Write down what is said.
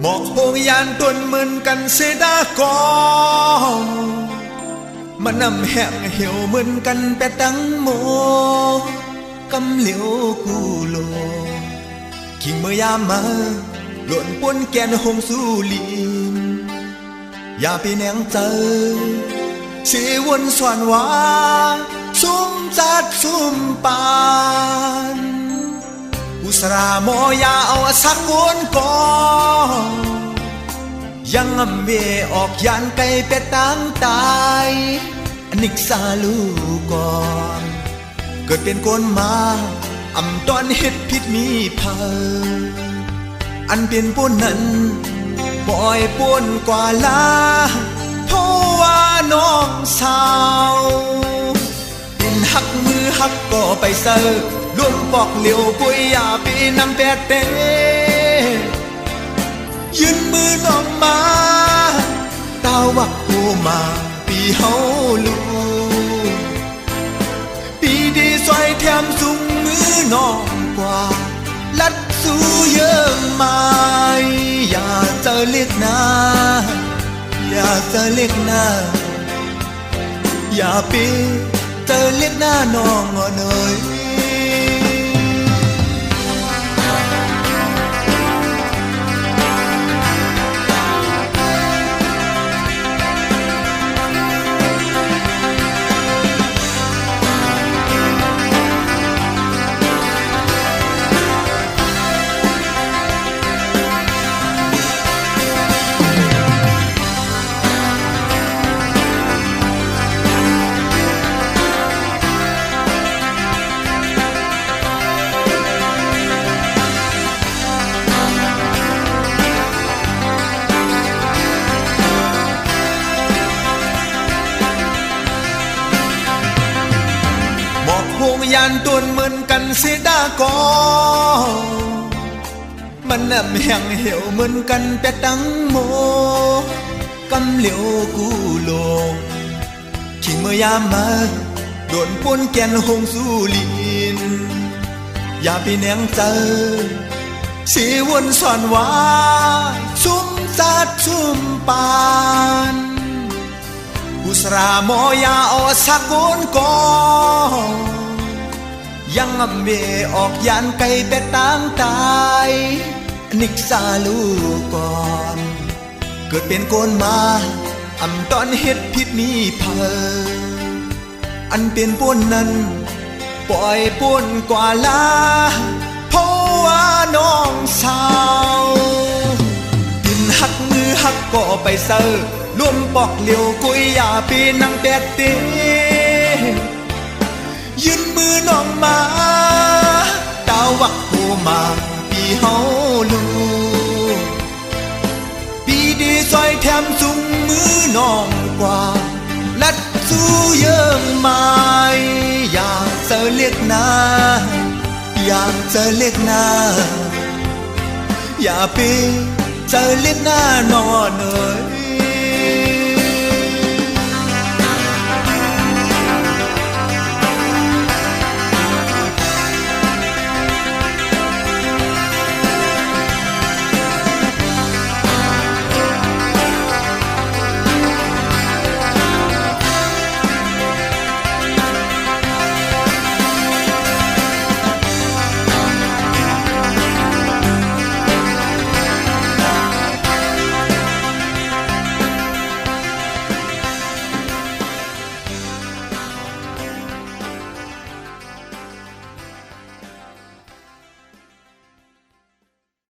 บอกโหงยานต้นมึนกันเสดากองมันนำแห้งเหี่ยวมึนกันแปะตังโมกำเหลียวกูโลขิงเมื่อยามมาหล่นปนแกนหงสูลีนอย่าไปแนงเจอสีวนสวนวาซุ่มจัดซุ่มปานอุสราโมยาเอาสักวนก่อนยังอำเวออกยานไกลเป็ดตังตายนิกซาลูก่อนเกิดเป็นคนมาอำตอนเฮ็ดผิดมีเพออันเป็นปุ้นนั้นบ่อยปุ้นกว่าลาเพราะว่าน้องสาวเป็นหักมือหักก็ไปเซอร่วมปอกเหลียวปุยยาปีน้ำแปดเต้ยืนมือน้องมาตาวักโอมาปีเฮาลูปีดีซอยแถมสุงมือน้องกว่าลัดสู้เยอะมาอย่าเจอเล็กนาอย่าเจอเล็กนาอย่าปีเจอเล็กนาน้องหน่อยโหงยานต้นมึนกันเสดากอมันนำแห้งเหี่ยวมึนกันแปะตังโมกำเหลียวกูลงขิงเมื่อยามมาโดนปนแกนหงสูลีนอย่าไปแนงเจอสีวนสอนว่าซุ่มจัดซุ่มปานอุสราโมยาอสักคนก่อนยังอำเวออกยานไกลเป็ดตังตายนิกซาลูก่อนเกิดเป็นคนมาอำตอนเฮ็ดผิดมีเพออันเป็นป่นนั้นปล่อยป่นกว่าลาเพราะว่าน้องสาวดินหักมือหักก็ไปเซอร่วมปอกเหลียวกุยยาปีนังแปดเตยืนมือน้องมาตาวักโหมาปีเฮาลูปีดีซอยแถมจุงมือน้องกว่าลัดสู้เยิ่งไม่อยากเจอเล็กนาอยากเจอเล็กนาอย่าไปเจอเล็กนานอนเอ่ย